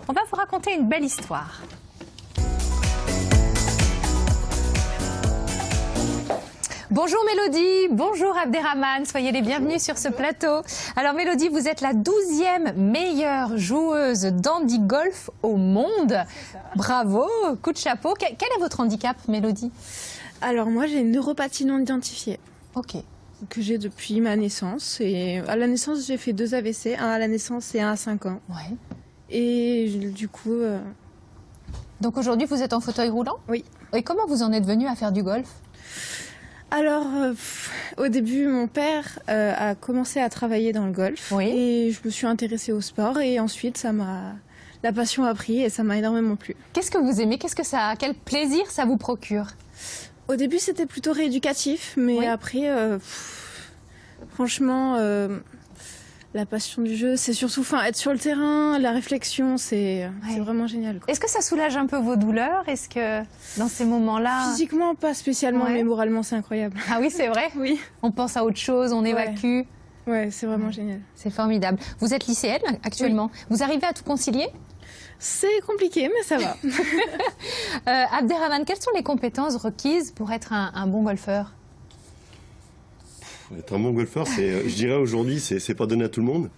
on va vous raconter une belle histoire. Bonjour Mélodie, bonjour Abderrahmane, soyez les bienvenus sur ce plateau. Alors Mélodie, vous êtes la 12e meilleure joueuse d'handi golf au monde. Bravo, coup de chapeau. Quel est votre handicap, Mélodie? Alors moi j'ai une neuropathie non identifiée. Ok. Que j'ai depuis ma naissance. Et à la naissance j'ai fait 2 AVC, un à la naissance et un à 5 ans. Ouais. Et du coup... Donc aujourd'hui vous êtes en fauteuil roulant? Oui. Et comment vous en êtes venu à faire du golf? Alors, au début, mon père a commencé à travailler dans le golf. Oui. Et je me suis intéressée au sport. Et ensuite, la passion a pris et ça m'a énormément plu. Qu'est-ce que vous aimez? Quel plaisir ça vous procure? Au début, c'était plutôt rééducatif. Mais oui. après, franchement, la passion du jeu, c'est surtout être sur le terrain, la réflexion, c'est vraiment génial. Est-ce que ça soulage un peu vos douleurs? Est-ce que dans ces moments-là... Physiquement, pas spécialement, mais moralement, c'est incroyable. Ah oui, c'est vrai? Oui. On pense à autre chose, on évacue. Ouais, c'est vraiment génial. C'est formidable. Vous êtes lycéenne actuellement. Oui. Vous arrivez à tout concilier? C'est compliqué, mais ça va. Abderrahmane, quelles sont les compétences requises pour être un bon golfeur? Être un bon golfeur, je dirais aujourd'hui, c'est pas donné à tout le monde.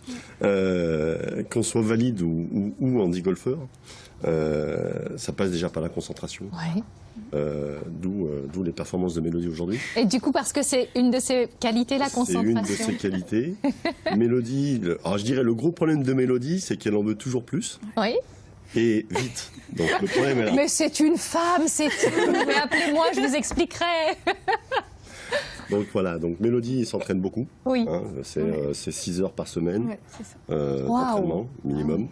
Qu'on soit valide ou handi-golfeur, ça passe déjà par la concentration. Ouais. D'où les performances de Mélodie aujourd'hui. Et du coup, parce que c'est une de ses qualités, la concentration. C'est une de ses qualités. Mélodie, alors je dirais le gros problème de Mélodie, c'est qu'elle en veut toujours plus. Oui. Et vite. Donc le problème est là. Mais c'est une femme, c'est tout. Mais appelez-moi, je vous expliquerai. Donc voilà, donc Mélodie s'entraîne beaucoup. Oui. Hein, c'est 6 heures par semaine d'entraînement minimum,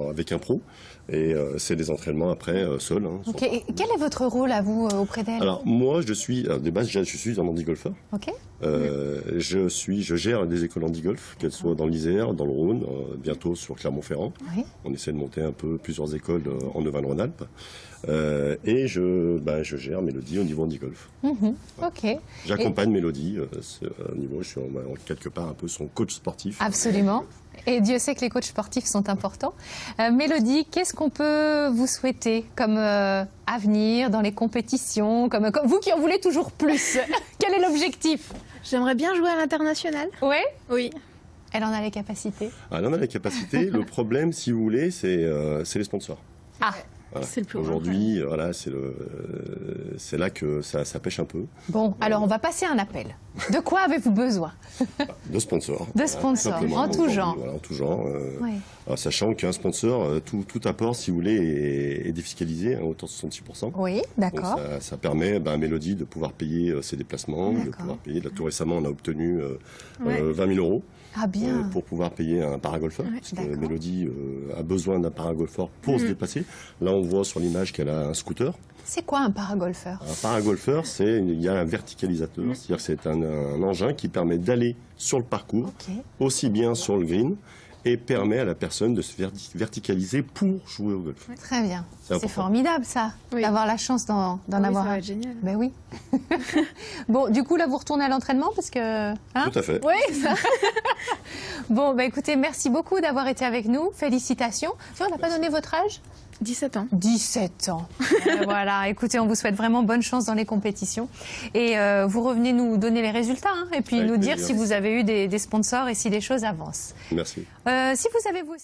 avec un pro. Et c'est des entraînements après seul. Hein, et quel est votre rôle à vous auprès d'elle? Alors moi, de base, je suis un handi-golfeur. Ok. Je gère des écoles handi-golf, qu'elles soient dans l'Isère, dans le Rhône, bientôt sur Clermont-Ferrand. Oui. On essaie de monter un peu plusieurs écoles en Auvergne-Rhône-Alpes. Et je gère Mélodie au niveau handi-golf. Ok. J'accompagne Mélodie au niveau, je suis quelque part un peu son coach sportif. Absolument. Et Dieu sait que les coachs sportifs sont importants. Mélodie, qu'est-ce qu'on peut vous souhaiter comme avenir dans les compétitions, comme vous qui en voulez toujours plus? Quel est l'objectif? J'aimerais bien jouer à l'international. Oui. Oui. Elle en a les capacités. Elle en a les capacités. Le problème, si vous voulez, c'est les sponsors. Ah. Voilà. C'est le plus Aujourd'hui, voilà, c'est là que ça pêche un peu. Bon, alors on va passer un appel. De quoi avez-vous besoin? De sponsors. De sponsors, en tout genre. Voilà, en tout genre. Alors, sachant qu'un sponsor, tout apport, si vous voulez, est défiscalisé à hauteur de 66%. Oui, d'accord. Ça permet à Mélodie de pouvoir payer ses déplacements, de pouvoir payer. Là, tout récemment, on a obtenu 20 000 €. Ah bien. Pour pouvoir payer un paragolfeur, parce que Mélodie a besoin d'un paragolfeur pour se déplacer. Là, on voit sur l'image qu'elle a un scooter. C'est quoi un paragolfeur? Un paragolfeur, il y a un verticalisateur, c'est-à-dire que c'est un engin qui permet d'aller sur le parcours, aussi bien sur le green, et permet à la personne de se verticaliser pour jouer au golf. Très bien. C'est formidable ça, d'avoir la chance d'en avoir ça un. va être génial. Ben oui. Bon, du coup, là, vous retournez à l'entraînement parce que... Tout à fait. Oui, ça. Bon, ben écoutez, merci beaucoup d'avoir été avec nous. Félicitations. On n'a pas donné votre âge? 17 ans. 17 ans. Voilà, écoutez, on vous souhaite vraiment bonne chance dans les compétitions. Et vous revenez nous donner les résultats, et puis nous dire si vous avez eu des sponsors et si les choses avancent. Merci. Si vous avez vous aussi...